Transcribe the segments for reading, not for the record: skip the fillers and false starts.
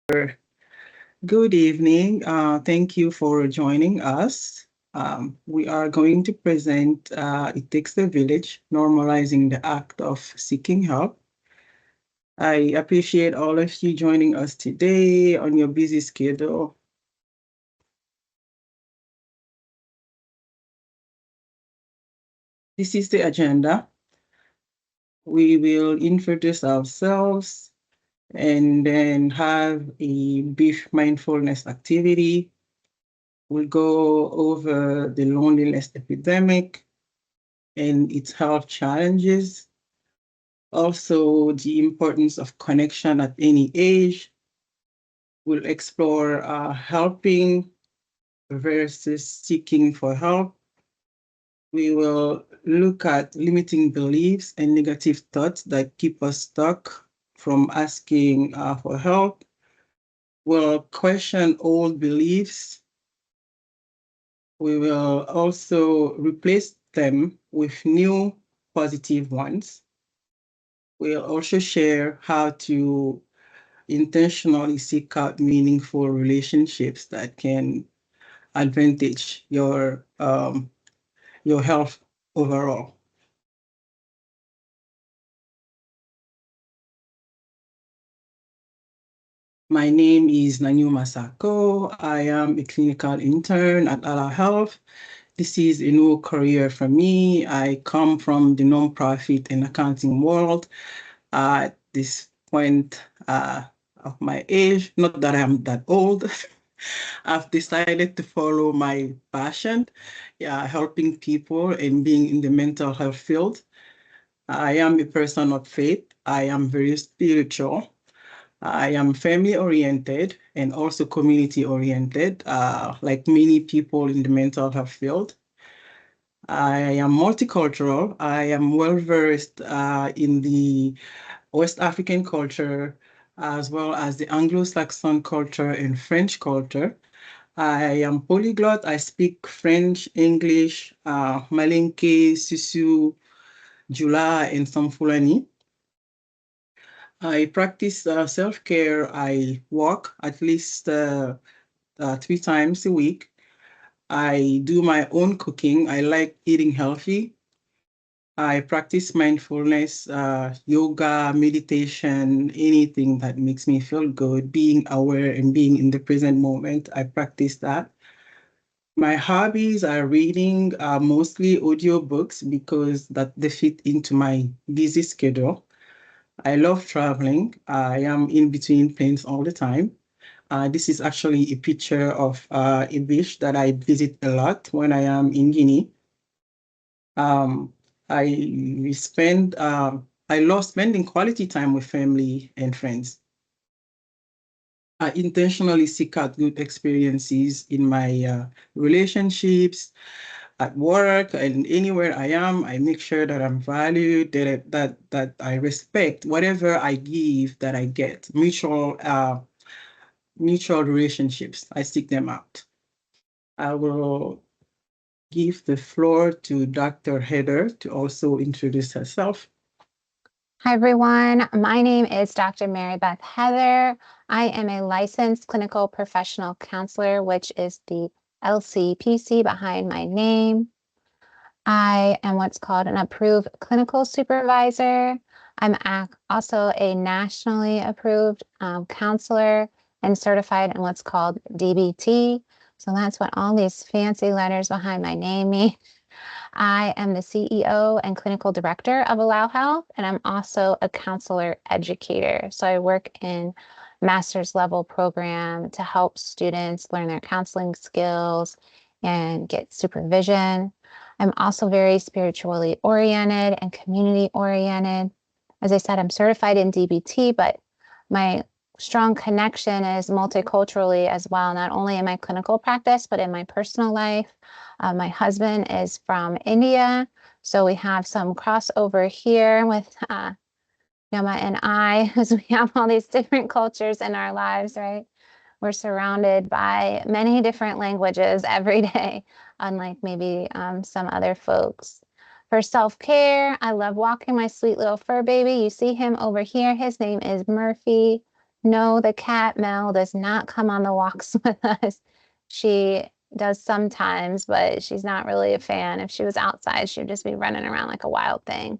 Good evening. Thank you for joining us. We are going to present It Takes a Village, Normalizing the Act of Seeking Help. I appreciate all of you joining us today on your busy schedule. This is the agenda. We will introduce ourselves and then have a brief mindfulness activity. We'll go over the loneliness epidemic and its health challenges. Also, the importance of connection at any age. We'll explore helping versus seeking for help. We will look at limiting beliefs and negative thoughts that keep us stuck from asking for help. We'll question old beliefs. We will also replace them with new positive ones. We'll also share how to intentionally seek out meaningful relationships that can advantage your health overall. My name is Nagnouma Sako. I am a clinical intern at Ala Health. This is a new career for me. I come from the nonprofit and accounting world at this point of my age. Not that I'm that old. I've decided to follow my passion, helping people and being in the mental health field. I am a person of faith. I am very spiritual. I am family oriented and also community oriented, like many people in the mental health field. I am multicultural. I am well versed in the West African culture, as well as the Anglo-Saxon culture and French culture. I am polyglot. I speak French, English, Malinke, Susu, Jula, and some Fulani. I practice self-care. I walk at least 3 times a week. I do my own cooking. I like eating healthy. I practice mindfulness, yoga, meditation, anything that makes me feel good, being aware and being in the present moment. I practice that. My hobbies are reading, mostly audiobooks because that they fit into my busy schedule. I love traveling. I am in between planes all the time. This is actually a picture of a beach that I visit a lot when I am in Guinea. Um, I love spending quality time with family and friends. I intentionally seek out good experiences in my relationships, at work, and anywhere I am. I make sure that I'm valued, that I respect whatever I give, that I get. Mutual relationships. I seek them out. I will give the floor to Dr. Heather to also introduce herself. Hi, everyone. My name is Dr. Marybeth Heather. I am a licensed clinical professional counselor, which is the LCPC behind my name. I am what's called an approved clinical supervisor. I'm also a nationally approved counselor and certified in what's called DBT. So that's what all these fancy letters behind my name mean. I am the CEO and clinical director of Allow Health, and I'm also a counselor educator. So I work in master's level program to help students learn their counseling skills and get supervision. I'm also very spiritually oriented and community oriented. As I said, I'm certified in DBT, but my strong connection is multiculturally as well, not only in my clinical practice, but in my personal life. My husband is from India, so we have some crossover here with Noma and I, as we have all these different cultures in our lives, right? We're surrounded by many different languages every day, unlike maybe some other folks. For self-care, I love walking my sweet little fur baby. You see him over here. His name is Murphy. No, the cat Mel does not come on the walks with us. She does sometimes, but she's not really a fan. If she was outside, she'd just be running around like a wild thing.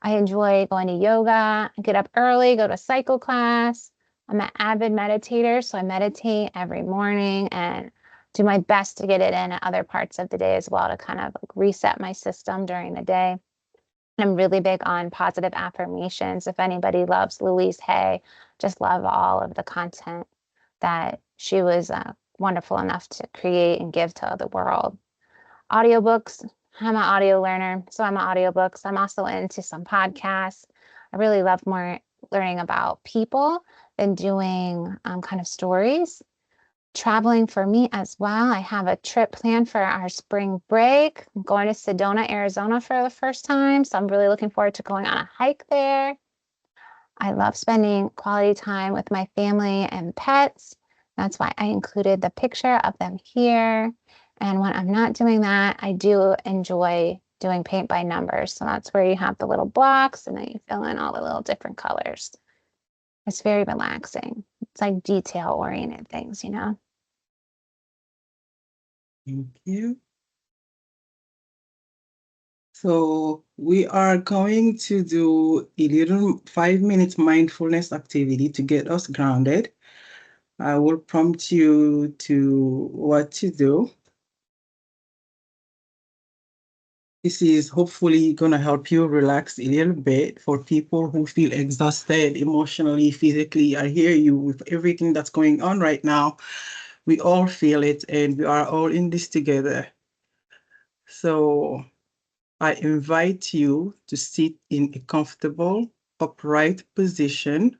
I enjoy going to yoga, get up early, go to cycle class. I'm an avid meditator, so I meditate every morning and do my best to get it in at other parts of the day as well to kind of like reset my system during the day. I'm really big on positive affirmations. If anybody loves Louise Hay, just love all of the content that she was wonderful enough to create and give to the world. Audiobooks, I'm an audio learner, so I'm audiobooks. I'm also into some podcasts. I really love more learning about people than doing kind of stories. Traveling for me as well. I have a trip planned for our spring break. I'm going to Sedona, Arizona for the first time, so I'm really looking forward to going on a hike there. I love spending quality time with my family and pets. That's why I included the picture of them here. And when I'm not doing that, I do enjoy doing paint by numbers. So that's where you have the little blocks and then you fill in all the little different colors. It's very relaxing. It's like detail oriented things, you know? Thank you. So we are going to do a little 5-minute mindfulness activity to get us grounded. I will prompt you to what to do. This is hopefully going to help you relax a little bit for people who feel exhausted emotionally, physically. I hear you with everything that's going on right now. We all feel it and we are all in this together. So I invite you to sit in a comfortable, upright position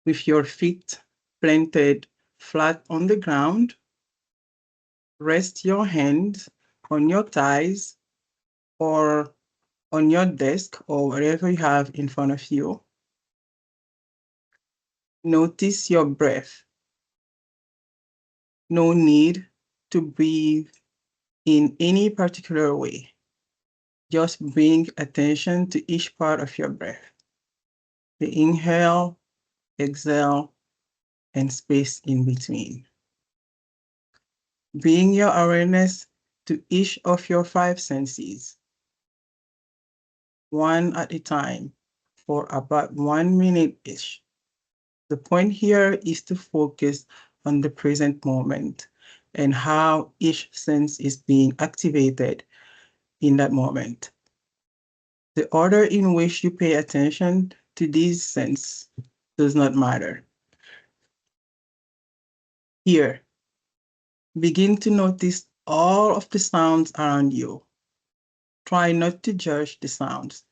with your feet planted flat on the ground. Rest your hands on your thighs or on your desk or wherever you have in front of you. Notice your breath. No need to breathe in any particular way. Just bring attention to each part of your breath. The inhale, exhale, and space in between. Bring your awareness to each of your 5 senses, one at a time, for about 1 minute each. The point here is to focus on the present moment and how each sense is being activated in that moment. The order in which you pay attention to these senses does not matter. Here, begin to notice all of the sounds around you. Try not to judge the sounds.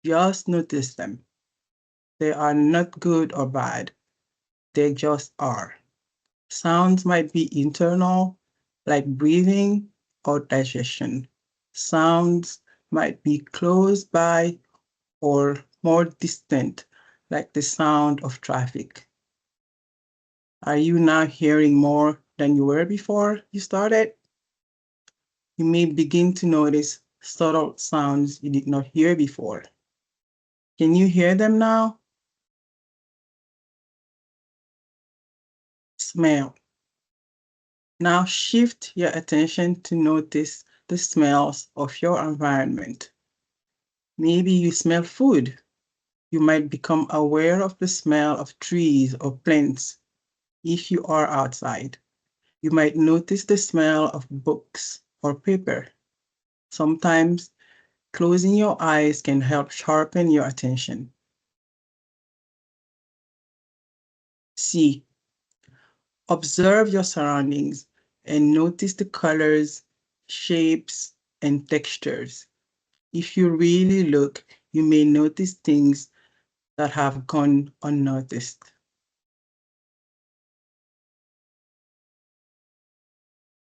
Just notice them. They are not good or bad. They just are. Sounds might be internal, like breathing or digestion. Sounds might be close by or more distant, like the sound of traffic. Are you now hearing more than you were before you started? You may begin to notice subtle sounds you did not hear before. Can you hear them now? Smell. Now shift your attention to notice the smells of your environment. Maybe you smell food. You might become aware of the smell of trees or plants if you are outside. You might notice the smell of books or paper. Sometimes closing your eyes can help sharpen your attention. C. Observe your surroundings and notice the colors, shapes, and textures. If you really look, you may notice things that have gone unnoticed.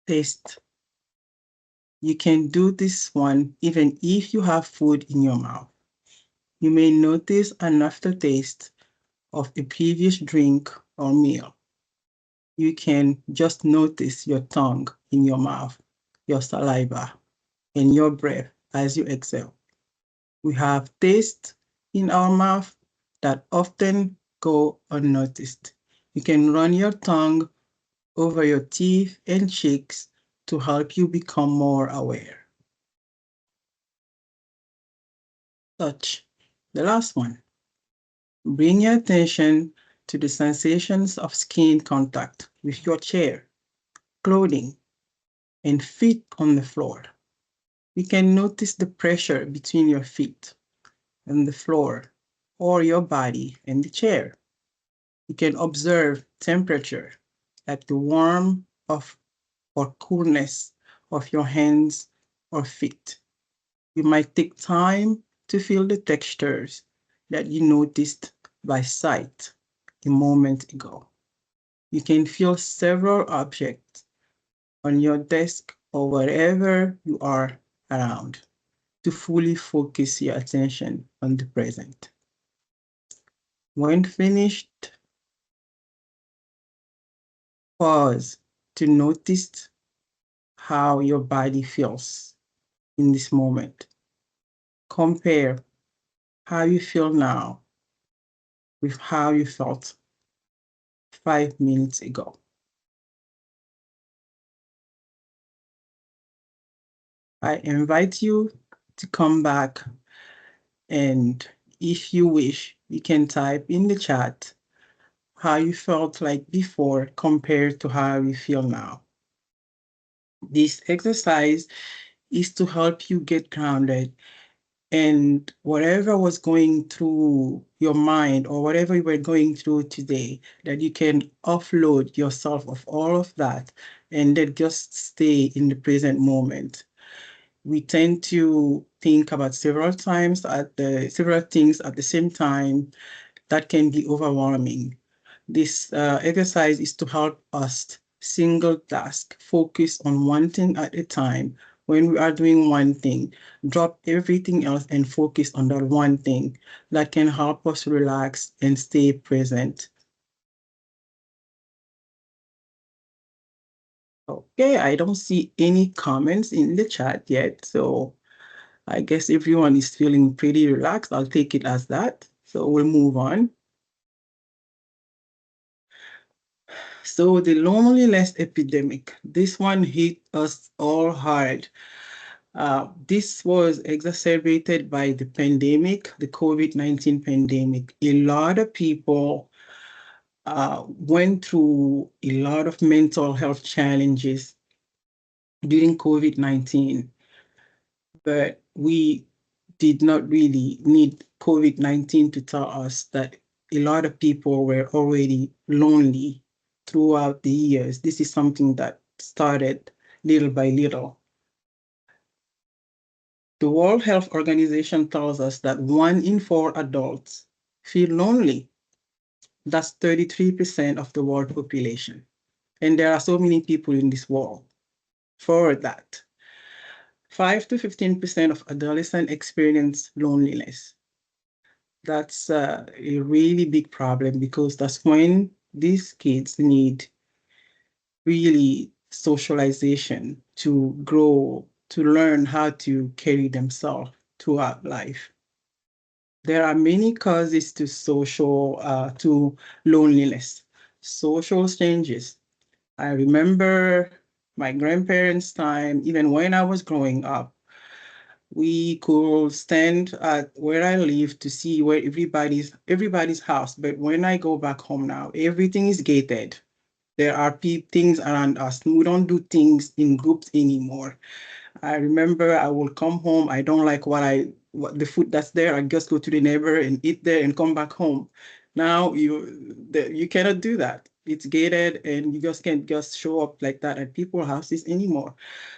Taste. You can do this one even if you have food in your mouth. You may notice an aftertaste of a previous drink or meal. You can just notice your tongue in your mouth, your saliva, and your breath as you exhale. We have taste in our mouth that often go unnoticed. You can run your tongue over your teeth and cheeks to help you become more aware. Touch. The last one. Bring your attention to the sensations of skin contact with your chair, clothing, and feet on the floor. You can notice the pressure between your feet and the floor, or your body and the chair. You can observe temperature, like the warmth of or coolness of your hands or feet. You might take time to feel the textures that you noticed by sight a moment ago. You can feel several objects on your desk or wherever you are around to fully focus your attention on the present. When finished, pause to notice how your body feels in this moment. Compare how you feel now with how you felt 5 minutes ago. I invite you to come back, and if you wish, you can type in the chat how you felt like before compared to how you feel now. This exercise is to help you get grounded, and whatever was going through your mind or whatever you were going through today, that you can offload yourself of all of that and then just stay in the present moment. We tend to think about several things at the same time. That can be overwhelming. This exercise is to help us single task, focus on one thing at a time. When we are doing one thing, drop everything else and focus on that one thing. That can help us relax and stay present. Okay, I don't see any comments in the chat yet, so I guess everyone is feeling pretty relaxed. I'll take it as that. So we'll move on. So the loneliness epidemic, this one hit us all hard. This was exacerbated by the pandemic, the COVID-19 pandemic. A lot of people went through a lot of mental health challenges during COVID-19, but we did not really need COVID-19 to tell us that a lot of people were already lonely throughout the years. This is something that started little by little. The World Health Organization tells us that 1 in 4 adults feel lonely. That's 33% of the world population. And there are so many people in this world for that. 5 to 15% of adolescents experience loneliness. That's a really big problem because that's when these kids need really socialization to grow, to learn how to carry themselves throughout life. There are many causes to loneliness. Social changes. I remember my grandparents' time, even when I was growing up, we could stand at where I live to see where everybody's house. But when I go back home now, everything is gated. There are things around us. We don't do things in groups anymore. I remember I will come home. I don't like what the food that's there. I just go to the neighbor and eat there and come back home. Now you cannot do that. It's gated and you just can't just show up like that at people's houses anymore.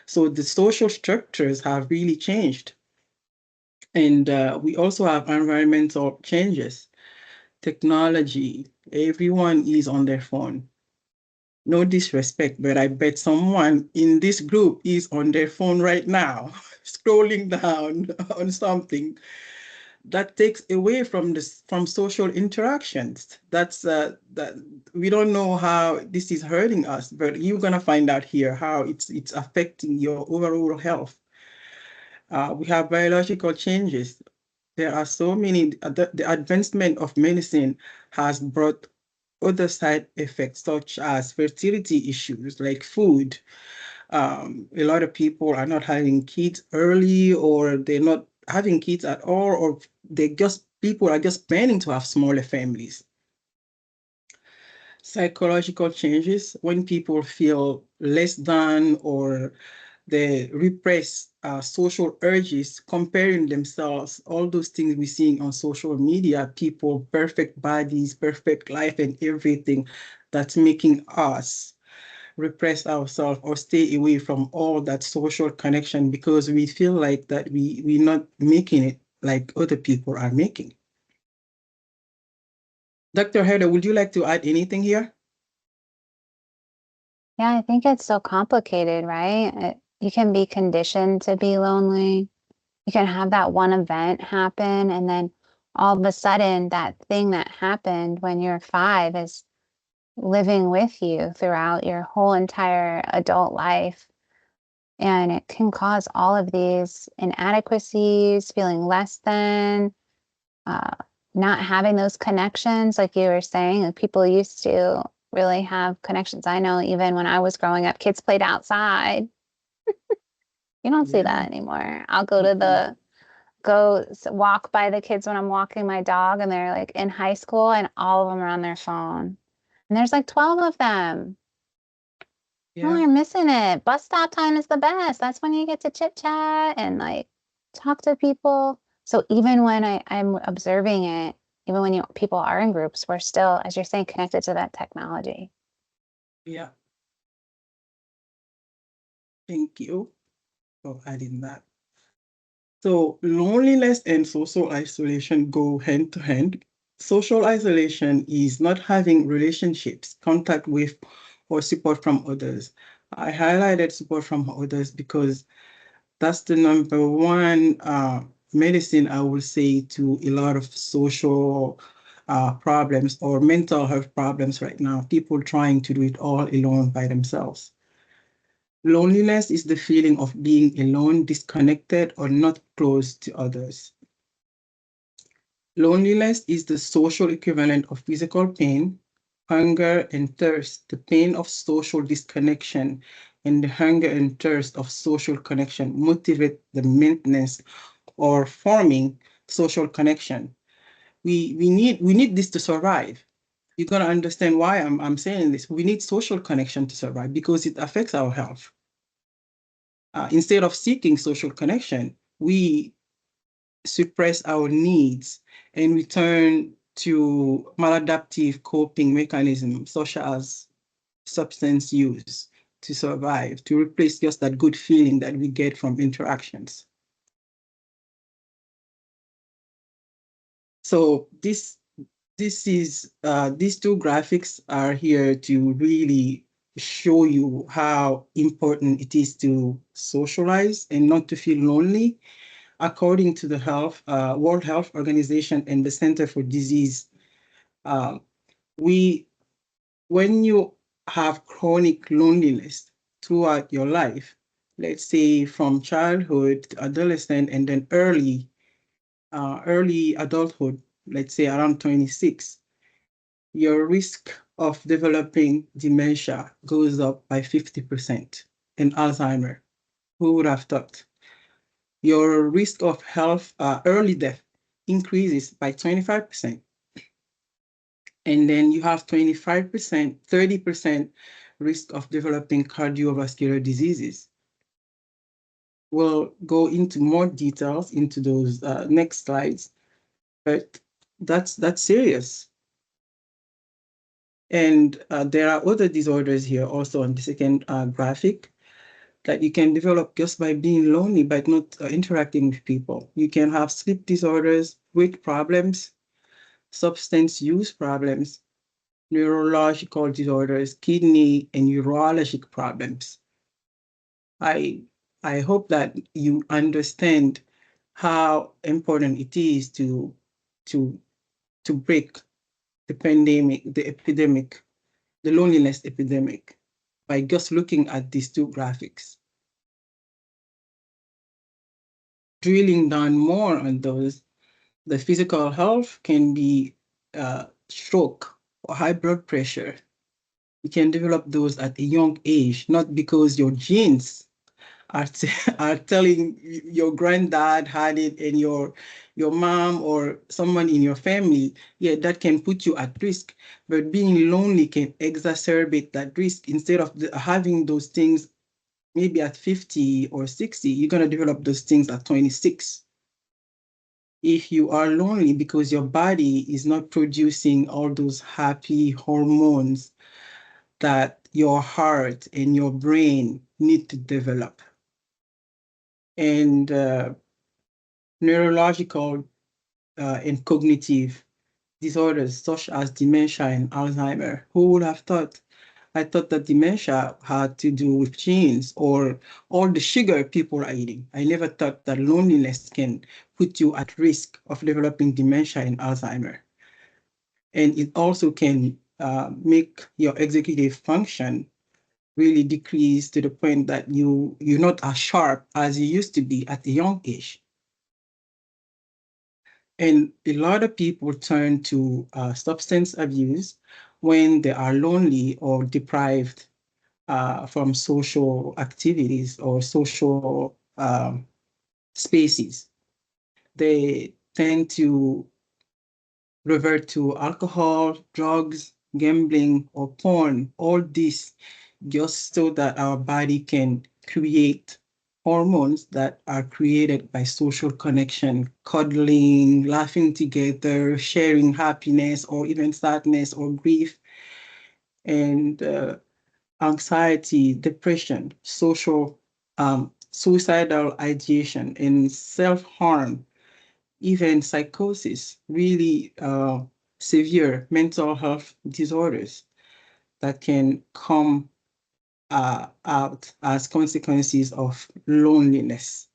So the social structures have really changed. And we also have environmental changes, technology. Everyone is on their phone. No disrespect, but I bet someone in this group is on their phone right now, scrolling down on something that takes away from social interactions. That we don't know how this is hurting us, but you're gonna find out here how it's affecting your overall health. We have biological changes. There are so many, the advancement of medicine has brought other side effects such as fertility issues like food. A lot of people are not having kids early, or they're not having kids at all, or people are just planning to have smaller families. Psychological changes when people feel less than, or they repress social urges, comparing themselves, all those things we're seeing on social media, people, perfect bodies, perfect life, and everything that's making us repress ourselves or stay away from all that social connection because we feel like that we're not making it like other people are making. Dr. Heather, would you like to add anything here? Yeah, I think it's so complicated, right? You can be conditioned to be lonely. You can have that one event happen, and then all of a sudden, that thing that happened when you're 5 is living with you throughout your whole entire adult life. And it can cause all of these inadequacies, feeling less than, uh, not having those connections, like you were saying. Like people used to really have connections. I know even when I was growing up, kids played outside. You don't see Yeah. that anymore. I'll go to the walk by the kids when I'm walking my dog, and they're like in high school, and all of them are on their phone. And there's like 12 of them. Oh, Yeah. you're missing it. Bus stop time is the best. That's when you get to chit chat and like talk to people. So even when I'm observing it, even when people are in groups, we're still, as you're saying, connected to that technology. Yeah. Thank you for adding that. So loneliness and social isolation go hand to hand. Social isolation is not having relationships, contact with, or support from others. I highlighted support from others because that's the number one medicine, I would say, to a lot of social problems or mental health problems right now. People trying to do it all alone by themselves. Loneliness is the feeling of being alone, disconnected, or not close to others. Loneliness is the social equivalent of physical pain, hunger, and thirst, the pain of social disconnection and the hunger and thirst of social connection motivate the maintenance or forming social connection. We need this to survive. You gotta understand why I'm saying this. We need social connection to survive because it affects our health. Instead of seeking social connection, we suppress our needs and return to maladaptive coping mechanisms such as substance use to survive, to replace just that good feeling that we get from interactions. So these two graphics are here to really show you how important it is to socialize and not to feel lonely. According to the World Health Organization and the Center for Disease, uh, we when you have chronic loneliness throughout your life, let's say from childhood to adolescent and then early adulthood, let's say around 26, your risk of developing dementia goes up by 50% in Alzheimer. Who would have thought? Your risk of early death increases by 25%. And then you have 25%, 30% risk of developing cardiovascular diseases. We'll go into more details into those next slides, but that's serious. And there are other disorders here also on the second graphic that you can develop just by being lonely, by not interacting with people. You can have sleep disorders, weight problems, substance use problems, neurological disorders, kidney and urologic problems. I I hope that you understand how important it is to to break the pandemic, the epidemic, the loneliness epidemic by just looking at these two graphics. Drilling down more on those, the physical health can be stroke or high blood pressure. You can develop those at a young age, not because your genes are, are telling your granddad had it and your mom or someone in your family, yeah, that can put you at risk. But being lonely can exacerbate that risk. Instead of having those things maybe at 50 or 60, you're going to develop those things at 26. If you are lonely because your body is not producing all those happy hormones that your heart and your brain need to develop. And neurological and cognitive disorders such as dementia and Alzheimer. Who would have thought? I thought that dementia had to do with genes or all the sugar people are eating. I never thought that loneliness can put you at risk of developing dementia and Alzheimer. And it also can make your executive function really decrease to the point that you're not as sharp as you used to be at a young age. And a lot of people turn to substance abuse when they are lonely or deprived from social activities or social spaces. They tend to revert to alcohol, drugs, gambling, or porn, all this just so that our body can create hormones that are created by social connection, cuddling, laughing together, sharing happiness or even sadness or grief, and anxiety, depression, social, suicidal ideation, and self-harm, even psychosis, really severe mental health disorders that can come out as consequences of loneliness.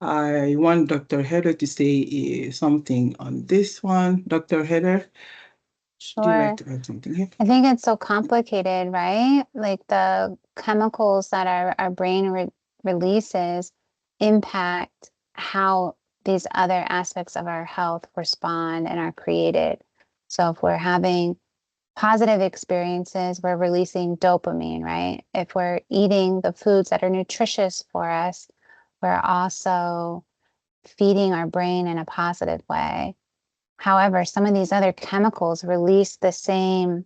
I want Dr. Heather to say something on this one. Dr. Heather, would you like Sure. to add something here? I think it's so complicated, right? Like the chemicals that our brain releases impact how these other aspects of our health respond and are created. So if we're having positive experiences, we're releasing dopamine, right? If we're eating the foods that are nutritious for us, we're also feeding our brain in a positive way. However, some of these other chemicals release the same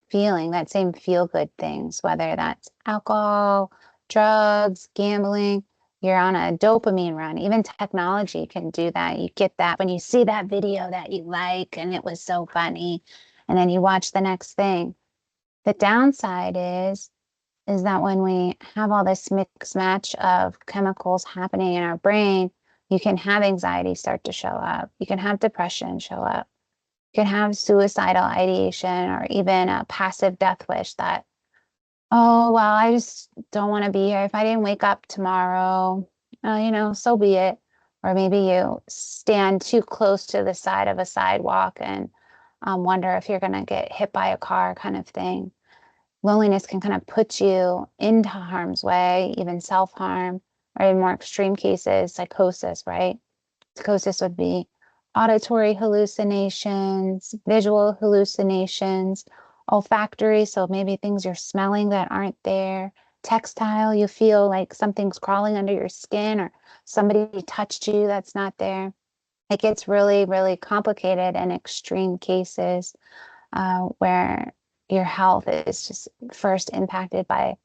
feeling, that same feel good things, whether that's alcohol, drugs, gambling. You're on a dopamine run. Even technology can do that. You get that when you see that video that you like and it was so funny, and then you watch the next thing. The downside is that when we have all this mix match of chemicals happening in our brain, you can have anxiety start to show up. You can have depression show up. You can have suicidal ideation or even a passive death wish that, oh, well, I just don't want to be here. If I didn't wake up tomorrow, so be it. Or maybe you stand too close to the side of a sidewalk and wonder if you're going to get hit by a car, kind of thing. Loneliness can kind of put you into harm's way, even self-harm, or in more extreme cases, psychosis, right? Psychosis would be auditory hallucinations, visual hallucinations, olfactory, so maybe things you're smelling that aren't there. Textile, you feel like something's crawling under your skin or somebody touched you that's not there. It gets really, really complicated in extreme cases where your health is just first impacted by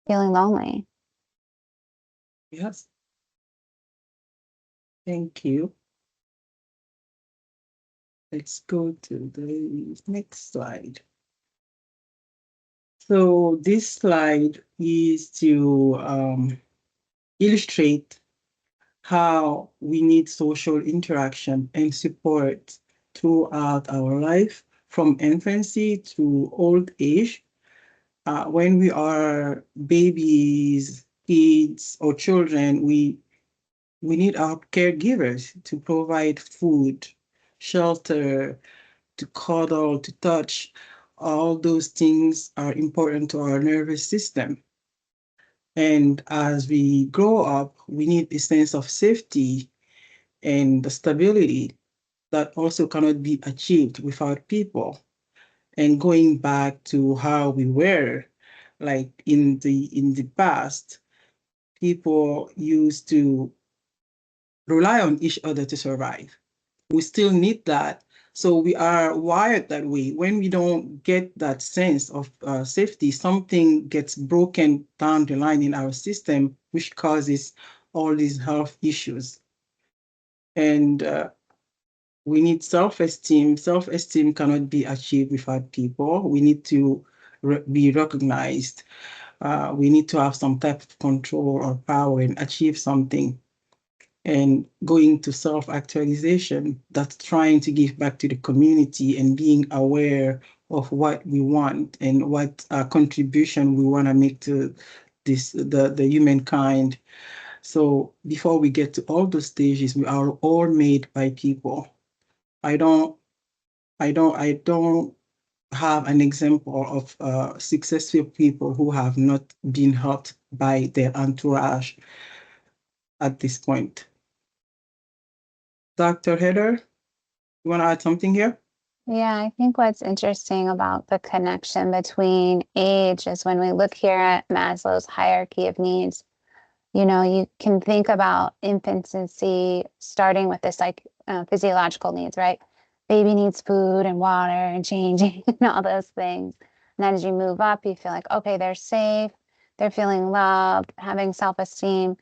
feeling lonely. Yes. Thank you. Let's go to the next slide. So this slide is to illustrate how we need social interaction and support throughout our life from infancy to old age. When we are babies, kids, or children, we need our caregivers to provide food, shelter, to cuddle, to touch. All those things are important to our nervous system. And as we grow up, we need a sense of safety and the stability that also cannot be achieved without people. and going back to how we were, like in the past, people used to rely on each other to survive. We still need that. So we are wired that way. When we don't get that sense of safety, something gets broken down the line in our system, which causes all these health issues. And we need self-esteem. Self-esteem cannot be achieved without people. We need to be recognized. We need to have some type of control or power and achieve something. And going to self-actualization, that's trying to give back to the community and being aware of what we want and what contribution we want to make to the humankind. So before we get to all those stages, we are all made by people. I don't I don't have an example of successful people who have not been hurt by their entourage at this point. Dr. Heather, you want to add something here? Yeah, I think what's interesting about the connection between age is when we look here at Maslow's hierarchy of needs, you can think about infancy starting with this like physiological needs, right? Baby needs food and water and changing and all those things. And then as you move up, you feel like, okay, they're safe, they're feeling loved, having self-esteem.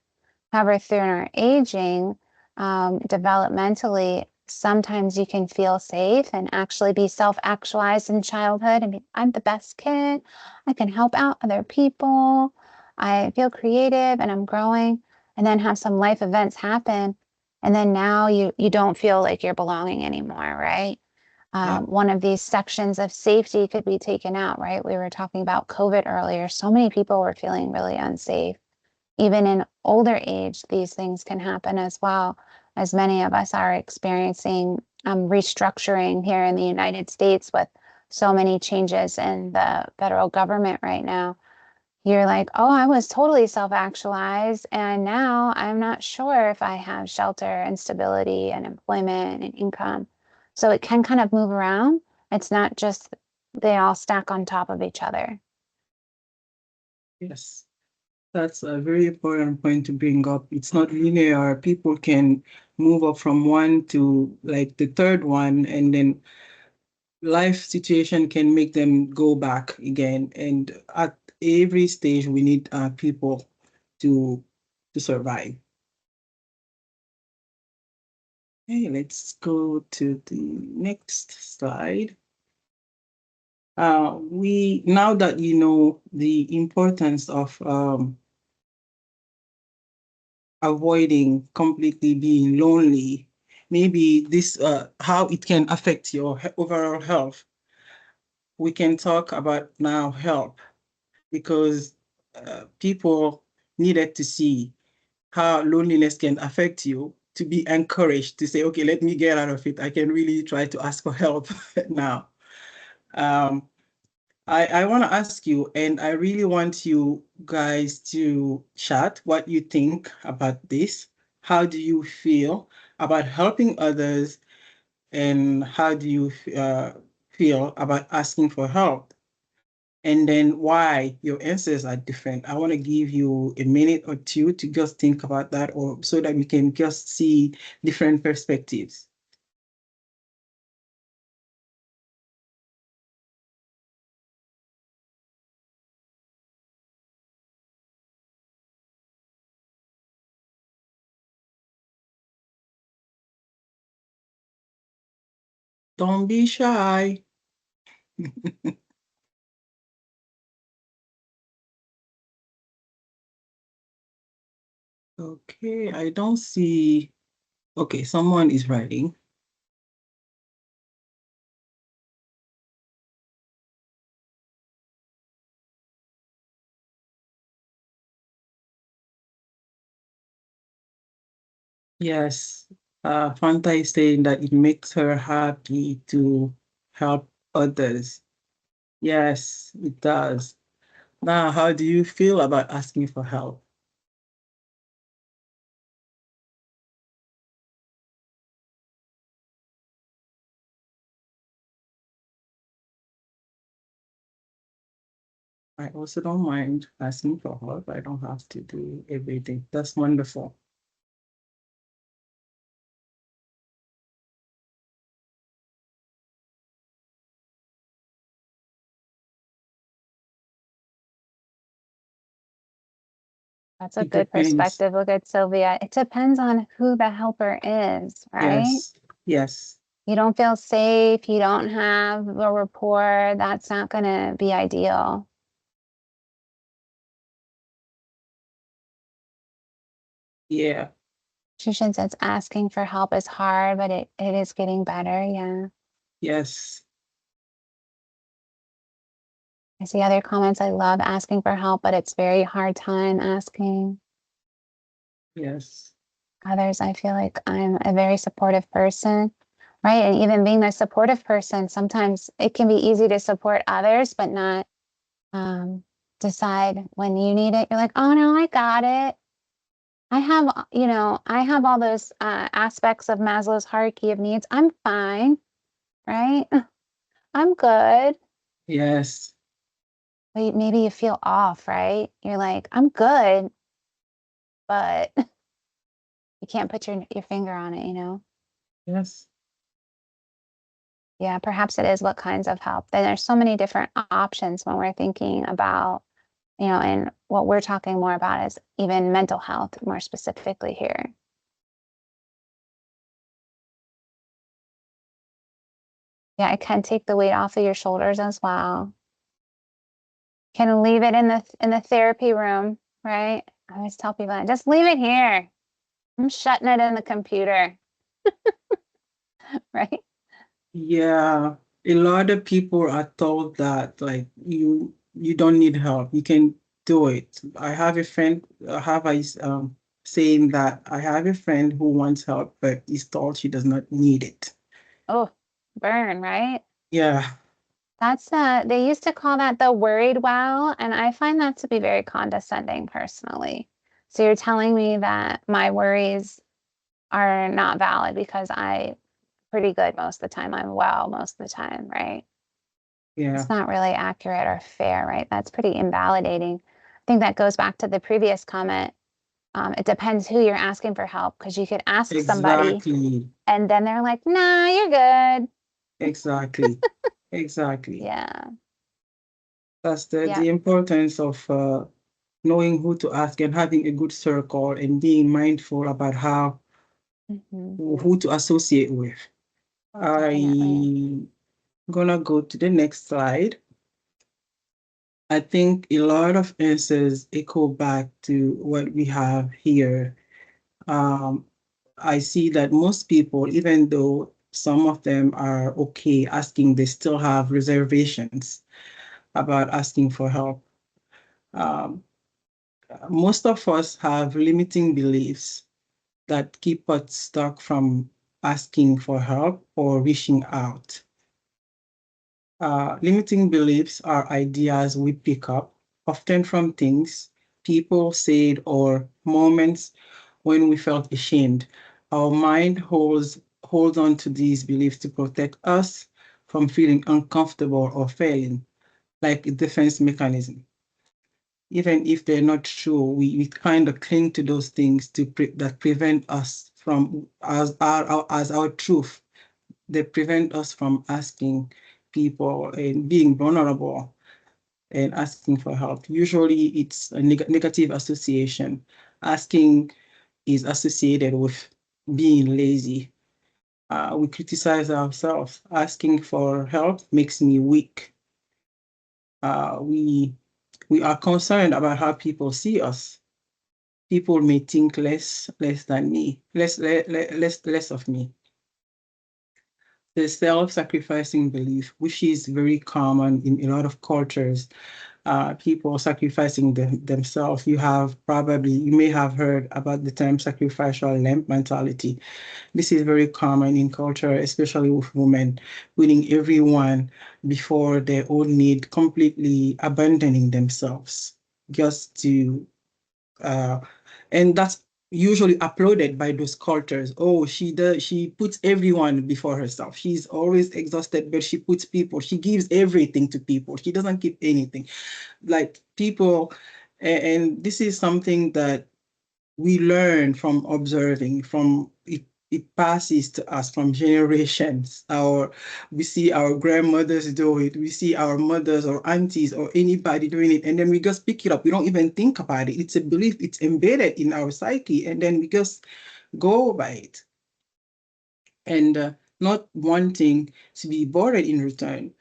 However, through our aging, developmentally, sometimes you can feel safe and actually be self-actualized in childhood and be, I'm the best kid. I can help out other people. I feel creative and I'm growing. And then have some life events happen. And then now you don't feel like you're belonging anymore, right? Yeah. One of these sections of safety could be taken out, right? We were talking about COVID earlier. So many people were feeling really unsafe. Even in older age, these things can happen as well, as many of us are experiencing restructuring here in the United States with so many changes in the federal government right now. You're like, oh, I was totally self-actualized, and now I'm not sure if I have shelter and stability and employment and income. So it can kind of move around. It's not just they all stack on top of each other. Yes. That's a very important point to bring up. It's not linear. People can move up from one to like the third one, and then life situation can make them go back again. And at every stage, we need people to to survive. Okay, let's go to the next slide. We now that you know the importance of avoiding completely being lonely, maybe this how it can affect your overall health. We can talk about now help because people needed to see how loneliness can affect you to be encouraged to say, okay, let me get out of it. I can really try to ask for help now. Um, I want to ask you, and I really want you guys to chat what you think about this. How do you feel about helping others, and how do you feel about asking for help? And then why your answers are different. I want to give you a minute or two to just think about that, or so that we can just see different perspectives. Don't be shy. Okay, I don't see. Okay, someone is writing. Yes, Fanta is saying that it makes her happy to help others. Yes, it does. Now, how do you feel about asking for help? I also don't mind asking for help. I don't have to do everything. That's wonderful. That's a It good depends. perspective. Look at Sylvia. It depends on who the helper is, right? Yes, yes, You don't feel safe, you don't have a rapport, that's not going to be ideal. yeah, Shushin says asking for help is hard, but it is getting better. Yeah. yes, I see other comments. I love asking for help, but it's very hard time asking. yes, Others, I feel like I'm a very supportive person, right? And even being the supportive person, sometimes it can be easy to support others, but not um, decide when you need it. You're like, oh no, I got it. I have, I have all those aspects of Maslow's hierarchy of needs. I'm fine, right? I'm good. yes, But maybe you feel off, right? You're like, I'm good, but you can't put your finger on it, you know? yes, Yeah, perhaps it is what kinds of help. Then there's so many different options when we're thinking about, and what we're talking more about is even mental health more specifically here. Yeah, it can take the weight off of your shoulders as well. Can leave it in the therapy room, right? I always tell people, just leave it here. I'm shutting it in the computer, right? yeah. A lot of people are told that like you don't need help. You can do it. I have a friend. I have a saying that I have a friend who wants help, but is told she does not need it. Oh, burn, right? Yeah, That's they used to call that the worried well, and I find that to be very condescending personally. So you're telling me that my worries are not valid because I'm pretty good most of the time. I'm well most of the time, right? yeah, It's not really accurate or fair, right? That's pretty invalidating. I think that goes back to the previous comment. It depends who you're asking for help because you could ask somebody exactly, and then they're like, nah, you're good. exactly, exactly. Yeah. That's the Yeah. the importance of knowing who to ask and having a good circle and being mindful about how Hmm. who to associate with. Definitely. I'm gonna go to the next slide. I think a lot of answers echo back to what we have here. Um, I see that most people, even though some of them are okay asking, they still have reservations about asking for help. Um, most of us have limiting beliefs that keep us stuck from asking for help or reaching out. Limiting beliefs are ideas we pick up, often from things people said or moments when we felt ashamed. Our mind holds on to these beliefs to protect us from feeling uncomfortable or failing, like a defense mechanism. Even if they're not true, we kind of cling to those things that prevent us from as our truth. They prevent us from asking people and being vulnerable and asking for help. Usually it's a negative association. Asking is associated with being lazy. We criticize ourselves. Asking for help makes me weak. We are concerned about how people see us. People may think less than me, less of me. The self-sacrificing belief, which is very common in a lot of cultures, people sacrificing themselves. You may have heard about the term sacrificial lamb mentality. This is very common in culture, especially with women, putting everyone before their own need, completely abandoning themselves just to, uh, and usually applauded by those cultures. Oh, she puts everyone before herself. She's always exhausted, but she gives everything to people. She doesn't keep anything. Like people, and this is something that we learn from observing, from it passes to us from generations. We see our grandmothers do it, we see our mothers or aunties or anybody doing it, and then we just pick it up. We don't even think about it. It's a belief, it's embedded in our psyche, and then we just go by it. And not wanting to be bothered in return.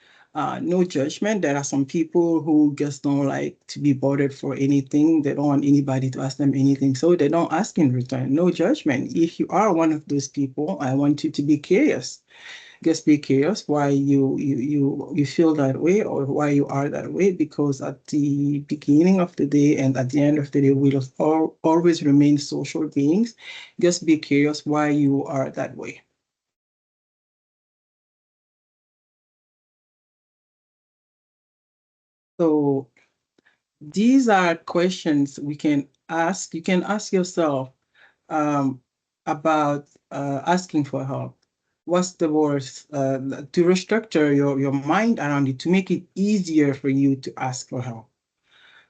No judgment. There are some people who just don't like to be bothered for anything. They don't want anybody to ask them anything, so they don't ask in return. No judgment. If you are one of those people, I want you to be curious. Just be curious why you feel that way or why you are that way, because at the beginning of the day and at the end of the day, we will always remain social beings. Just be curious why you are that way. So these are questions we can ask. You can ask yourself um, about asking for help. What's the worst? To restructure your mind around it, to make it easier for you to ask for help.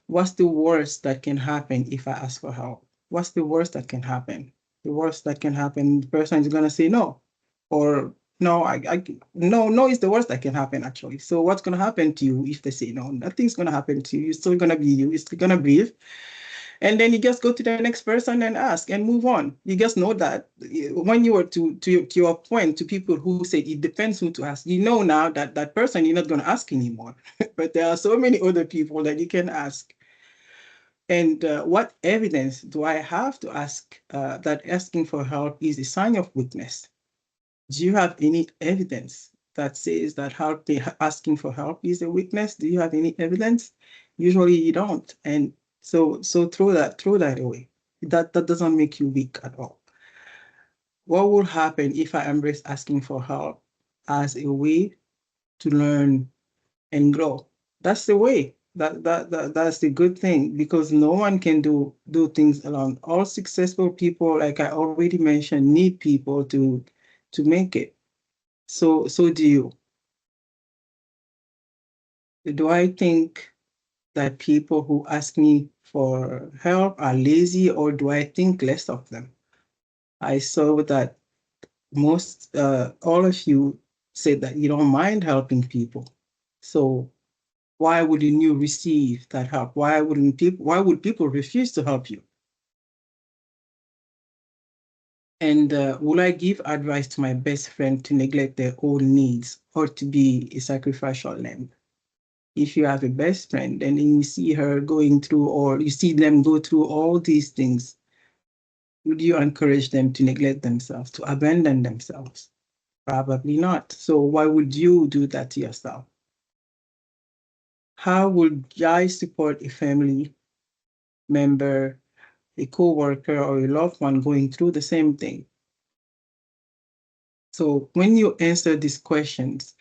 What's the worst that can happen if I ask for help? What's the worst that can happen? The worst that can happen, the person is gonna say no, or no, no is the worst that can happen actually. So what's gonna happen to you if they say no? Nothing's gonna happen to you. You're still gonna be you. You're still gonna breathe, and then you just go to the next person and ask and move on. You just know that when you were to your point to people who said it depends who to ask. You know now that that person you're not gonna ask anymore, but there are so many other people that you can ask. And what evidence do I have to ask that asking for help is a sign of weakness? Do you have any evidence that says that asking for help is a weakness? Do you have any evidence? Usually you don't. And so throw that away. That doesn't make you weak at all. What will happen if I embrace asking for help as a way to learn and grow? That's the way. That's the good thing, because no one can do things alone. All successful people, like I already mentioned, need people to make it. So do you. Do I think that people who ask me for help are lazy, or do I think less of them? I saw that all of you said that you don't mind helping people. So why wouldn't you receive that help? Why would people refuse to help you? And will I give advice to my best friend to neglect their own needs or to be a sacrificial lamb? If you have a best friend and then you see her going through, or you see them go through all these things, would you encourage them to neglect themselves, to abandon themselves? Probably not. So why would you do that to yourself? How would I support a family member, a co-worker, or a loved one going through the same thing? So when you answer these questions,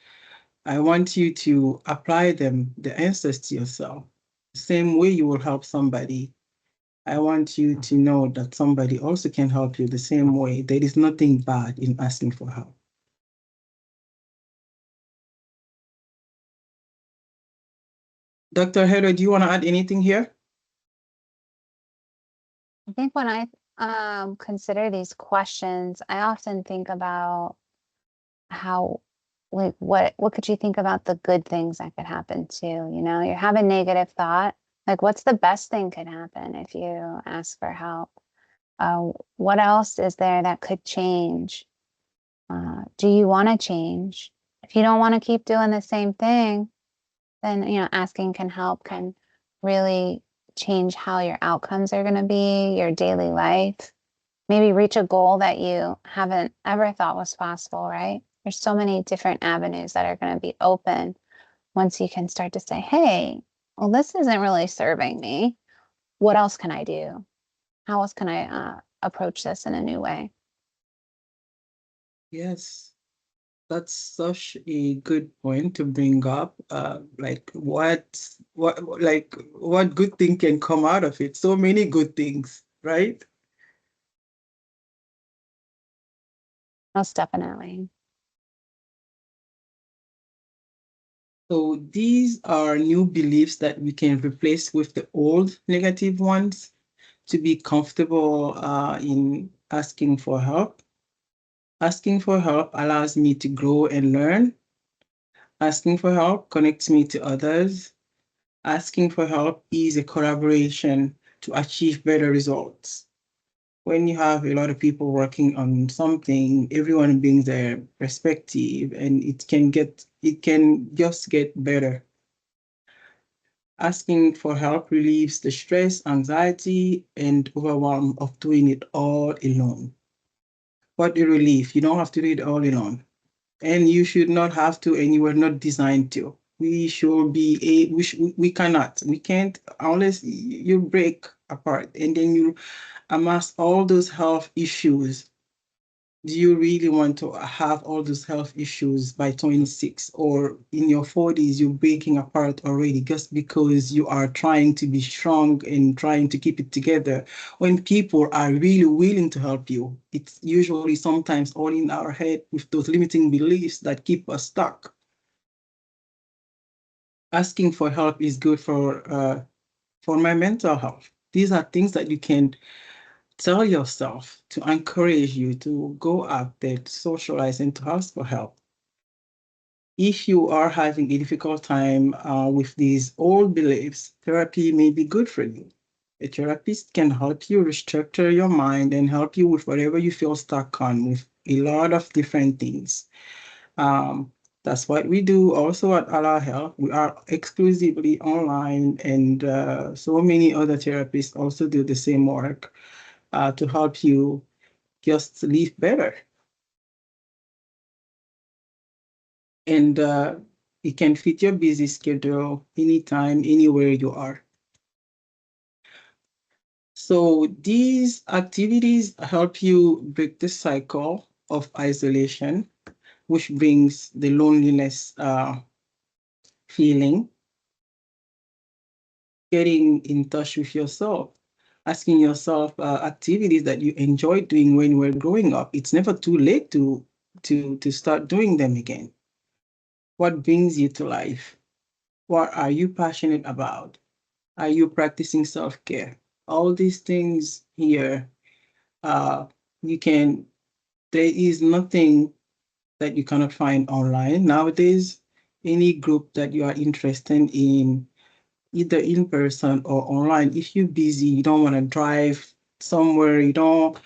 I want you to apply the answers to yourself. The same way you will help somebody, I want you to know that somebody also can help you the same way. There is nothing bad in asking for help. Dr. Heather, do you want to add anything here? I think when I consider these questions, I often think about how, like, what could you think about the good things that could happen too? You know, you have a negative thought, like what's the best thing could happen if you ask for help? What else is there that could change? Do you want to change? If you don't want to keep doing the same thing, then asking can help, can really change how your outcomes are going to be, your daily life. Maybe reach a goal that you haven't ever thought was possible, right? There's so many different avenues that are going to be open once you can start to say, hey, well, this isn't really serving me. What else can I do? How else can I approach this in a new way? Yes, that's such a good point to bring up. Like what good thing can come out of it? So many good things, right? Most definitely. So these are new beliefs that we can replace with the old negative ones to be comfortable in asking for help. Asking for help allows me to grow and learn. Asking for help connects me to others. Asking for help is a collaboration to achieve better results. When you have a lot of people working on something, everyone brings their perspective and it can just get better. Asking for help relieves the stress, anxiety, and overwhelm of doing it all alone. What a relief. You don't have to do it all alone. And you should not have to, and you were not designed to. We should be we cannot. We can't unless you break apart and then you amass all those health issues. Do you really want to have all those health issues by 26 or in your 40s, you're breaking apart already just because you are trying to be strong and trying to keep it together when people are really willing to help you? It's usually sometimes all in our head with those limiting beliefs that keep us stuck. Asking for help is good for my mental health. These are things that you can tell yourself to encourage you to go out there, to socialize, and to ask for help. If you are having a difficult time with these old beliefs, therapy may be good for you. A therapist can help you restructure your mind and help you with whatever you feel stuck on with a lot of different things. Um, that's what we do also at Allah Health. We are exclusively online, and so many other therapists also do the same work to help you just live better. And it can fit your busy schedule anytime, anywhere you are. So these activities help you break the cycle of isolation, which brings the loneliness feeling, getting in touch with yourself, asking yourself activities that you enjoyed doing when you were growing up. It's never too late to start doing them again. What brings you to life? What are you passionate about? Are you practicing self-care? All these things here, uh, you can, there is nothing that you cannot find online. Nowadays, any group that you are interested in, either in person or online, if you're busy, you don't want to drive somewhere, you don't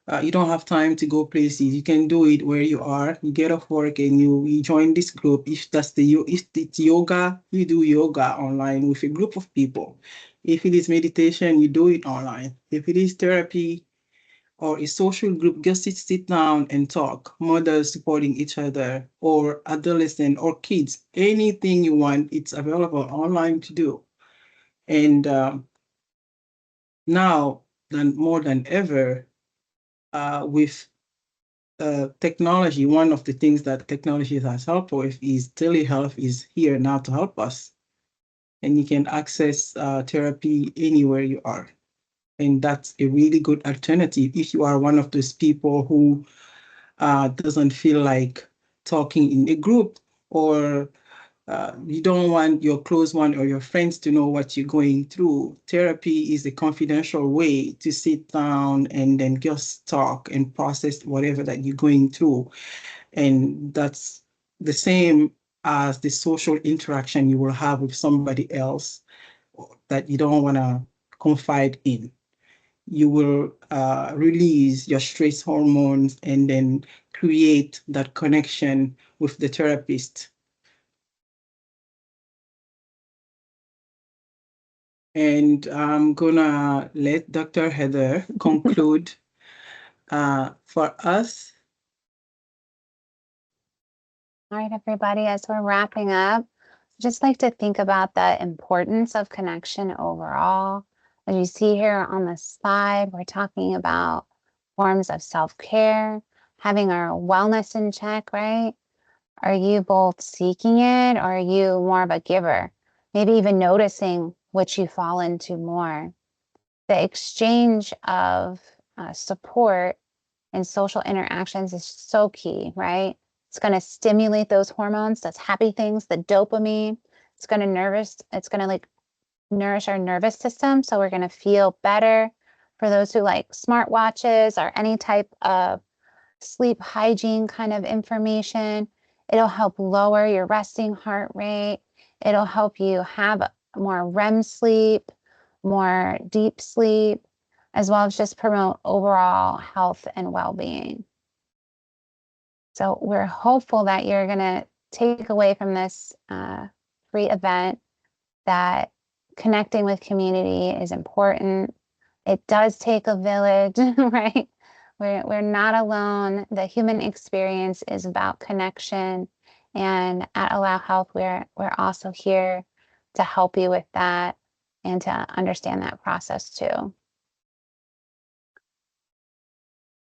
have time to go places. You can do it where you are. You get off work and you join this group. If it's yoga, you do yoga online with a group of people. If it is meditation, you do it online. If it is therapy or a social group, just sit down and talk. Mothers supporting each other, or adolescent or kids. Anything you want, it's available online to do. And now, more than ever, with technology, one of the things that technology has helped with is telehealth is here now to help us. And you can access therapy anywhere you are. And that's a really good alternative if you are one of those people who doesn't feel like talking in a group, or you don't want your close one or your friends to know what you're going through. Therapy is a confidential way to sit down and then just talk and process whatever that you're going through. And that's the same as the social interaction you will have with somebody else that you don't want to confide in. You will release your stress hormones and then create that connection with the therapist. And I'm gonna let Dr. Heather conclude for us. All right, everybody, as we're wrapping up, I'd just like to think about the importance of connection overall. As you see here on the slide, we're talking about forms of self-care, having our wellness in check, right? Are you both seeking it, or are you more of a giver? Maybe even noticing which you fall into more. The exchange of support and social interactions is so key, right? It's going to stimulate those hormones, those happy things, the dopamine. It's going to like nourish our nervous system. So we're going to feel better. For those who like smartwatches or any type of sleep hygiene kind of information, it'll help lower your resting heart rate. It'll help you have more REM sleep, more deep sleep, as well as just promote overall health and well-being. So we're hopeful that you're going to take away from this free event that connecting with community is important. It does take a village, right? We're not alone. The human experience is about connection. And at Allow Health, we're also here to help you with that and to understand that process too.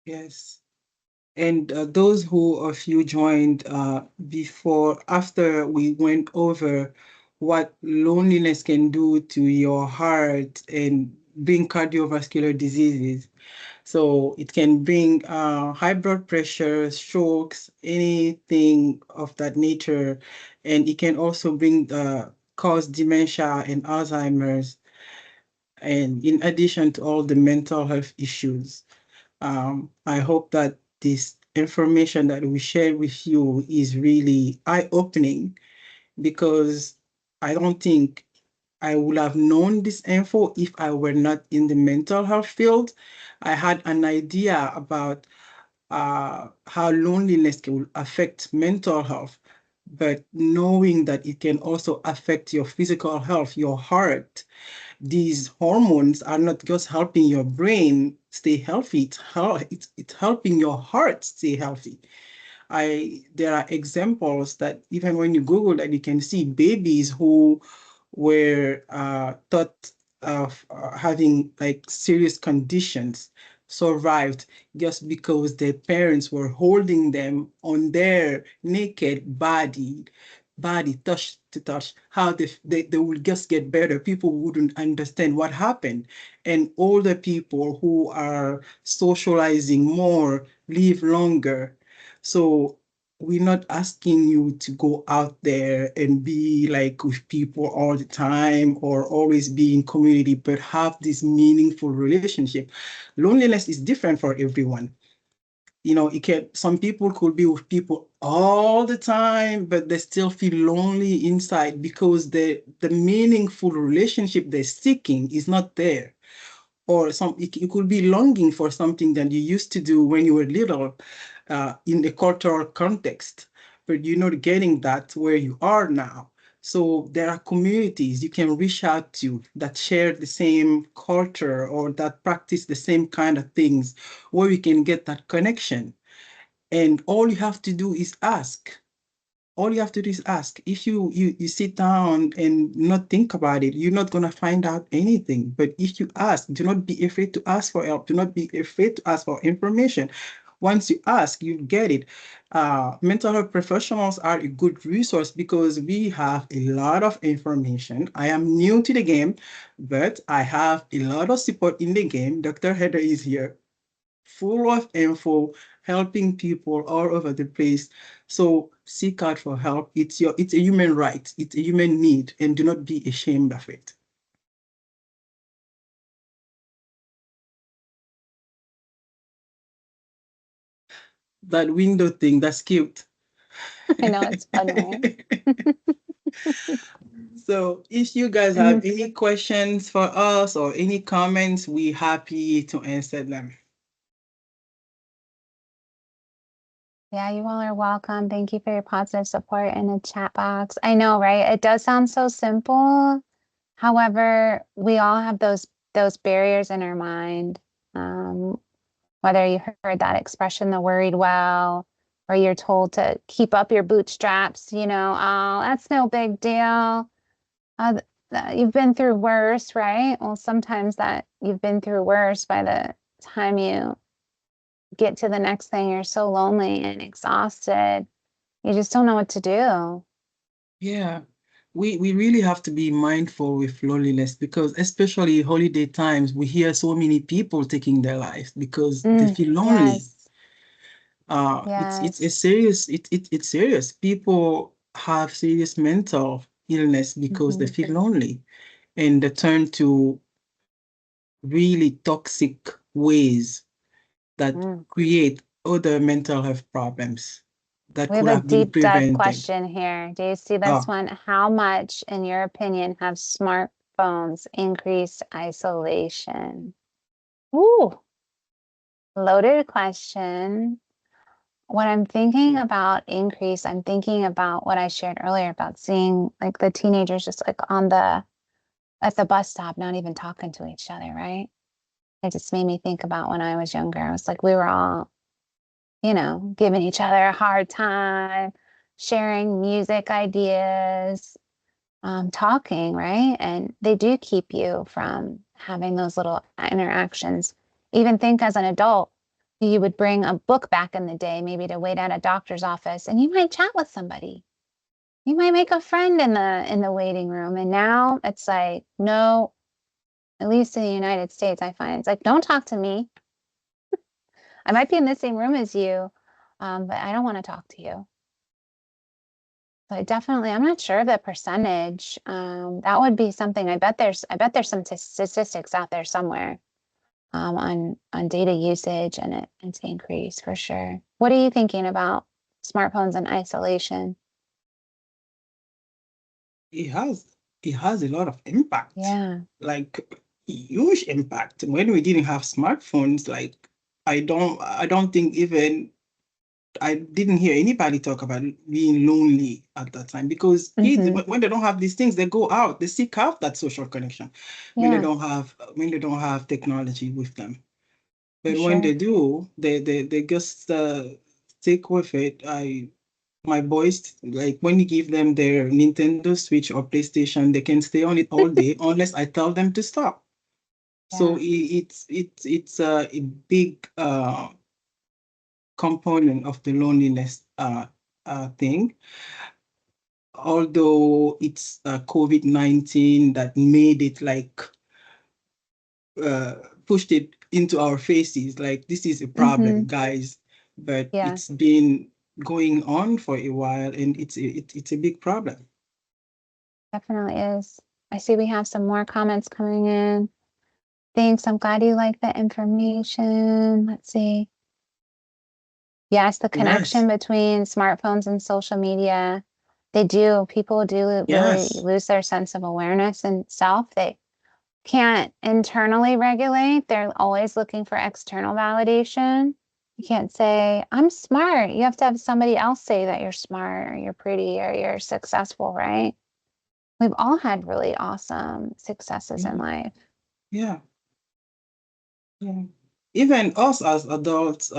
Yes. And those who of you joined after we went over what loneliness can do to your heart and bring cardiovascular diseases. So it can bring high blood pressure, strokes, anything of that nature. And it can also bring cause dementia and Alzheimer's. And in addition to all the mental health issues. I hope that this information that we share with you is really eye-opening, because I don't think I would have known this info if I were not in the mental health field. I had an idea about how loneliness can affect mental health, but knowing that it can also affect your physical health, your heart, these hormones are not just helping your brain stay healthy, it's helping your heart stay healthy. There are examples that even when you Google that, you can see babies who were thought of having like serious conditions survived just because their parents were holding them on their naked body touch to touch, how they will just get better. People wouldn't understand what happened. And older people who are socializing more live longer. So we're not asking you to go out there and be like with people all the time or always be in community, but have this meaningful relationship. Loneliness is different for everyone. Some people could be with people all the time, but they still feel lonely inside because the meaningful relationship they're seeking is not there. Or it could be longing for something that you used to do when you were little, in a cultural context, but you're not getting that where you are now. So there are communities you can reach out to that share the same culture or that practice the same kind of things, where you can get that connection. And all you have to do is ask. All you have to do is ask. If you sit down and not think about it, you're not going to find out anything. But if you ask, do not be afraid to ask for help. Do not be afraid to ask for information. Once you ask, you get it. Mental health professionals are a good resource because we have a lot of information. I am new to the game, but I have a lot of support in the game. Dr. Heather is here, full of info, helping people all over the place. So seek out for help. It's a human right. It's a human need, and do not be ashamed of it. That window thing, that's cute. I know it's fun, right? So if you guys have any questions for us or any comments, we're happy to answer them. Yeah, you all are welcome. Thank you for your positive support in the chat box. I know, right? It does sound so simple. However, we all have those barriers in our mind. Whether you heard that expression, the worried well, or you're told to keep up your bootstraps, oh, that's no big deal. You've been through worse, right? Well, sometimes that you've been through worse, by the time you get to the next thing, you're so lonely and exhausted. You just don't know what to do. Yeah, we really have to be mindful with loneliness, because especially holiday times, we hear so many people taking their lives because they feel lonely. Yes. It's a Yes. serious, it's serious. People have serious mental illness because they Hmm. feel lonely and they turn to really toxic ways that Mm. create other mental health problems that We have could a have been deep dive prevented. question here. Do you see this Uh, one? How much, in your opinion, have smartphones increased isolation? Ooh, loaded question. When I'm thinking about increase, I'm thinking about what I shared earlier about seeing like the teenagers just like on the at the bus stop, not even talking to each other, right? It just made me think about when I was younger. I was like, we were all, giving each other a hard time, sharing music ideas, talking, right? And they do keep you from having those little interactions. Even think as an adult, you would bring a book back in the day, maybe to wait at a doctor's office, and you might chat with somebody. You might make a friend in the waiting room. And now it's like, no, at least in the United States, I find it's like, don't talk to me. I might be in the same room as you, but I don't want to talk to you. But definitely, I'm not sure of the percentage. That would be something. I bet there's some statistics out there somewhere on data usage, and it's increased for sure. What are you thinking about smartphones and isolation? it has it has a lot of impact, Yeah. like huge impact. When we didn't have smartphones, like I don't think even I didn't hear anybody talk about being lonely at that time because kids, Hmm. when they don't have these things, they go out, they seek out that social connection Yeah, when they don't have technology with them. for But when sure. they do, they just stick with it. My boys, like when you give them their Nintendo Switch or PlayStation, they can stay on it all day unless I tell them to stop. So Yeah. it's a big component of the loneliness thing. Although it's COVID-19 that made it like uh, pushed it into our faces, like this is a problem, Hmm. guys. But Yeah, it's been going on for a while, and it's a big problem. definitely is. I see we have some more comments coming in. Thanks. I'm glad you like the information. Let's see. Yes, the connection Yes, between smartphones and social media, they do. People do really yes. lose their sense of awareness and self. They can't internally regulate. They're always looking for external validation. You can't say, I'm smart. You have to have somebody else say that you're smart or you're pretty or you're successful, right? We've all had really awesome successes in Yeah, life. yeah. Yeah. Even us as adults,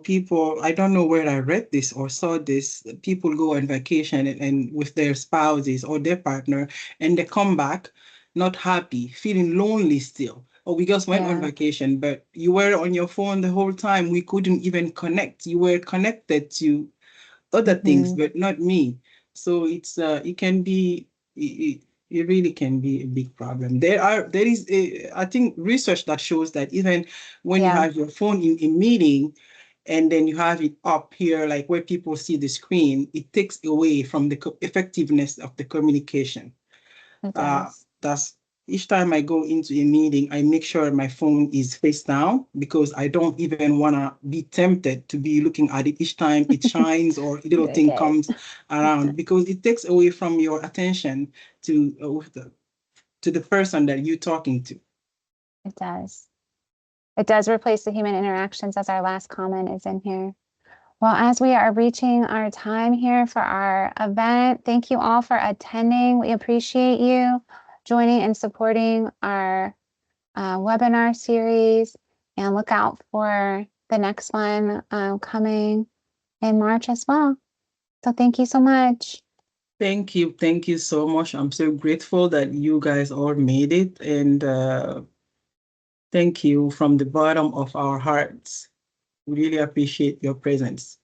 people, I don't know where I read this or saw this, people go on vacation and with their spouses or their partner, and they come back not happy, feeling lonely still. Oh, we just went on Yeah. vacation, but you were on your phone the whole time. We couldn't even connect. You were connected to other things, Hmm. but not me. So it can be it, it really can be a big problem. There is I think research that shows that even when you Yeah, have your phone in a meeting and then you have it up here, like where people see the screen, it takes away from the effectiveness of the communication. it uh, does. that's each time I go into a meeting, I make sure my phone is face down because I don't even want to be tempted to be looking at it each time it shines or a little thing Okay. comes around because it takes away from your attention to the person that you're talking to. It does. It does replace the human interactions, as our last comment is in here. Well, as we are reaching our time here for our event, thank you all for attending. We appreciate you joining and supporting our webinar series, and look out for the next one coming in March as well. So thank you so much. Thank you so much. I'm so grateful that you guys all made it, and thank you from the bottom of our hearts. We really appreciate your presence.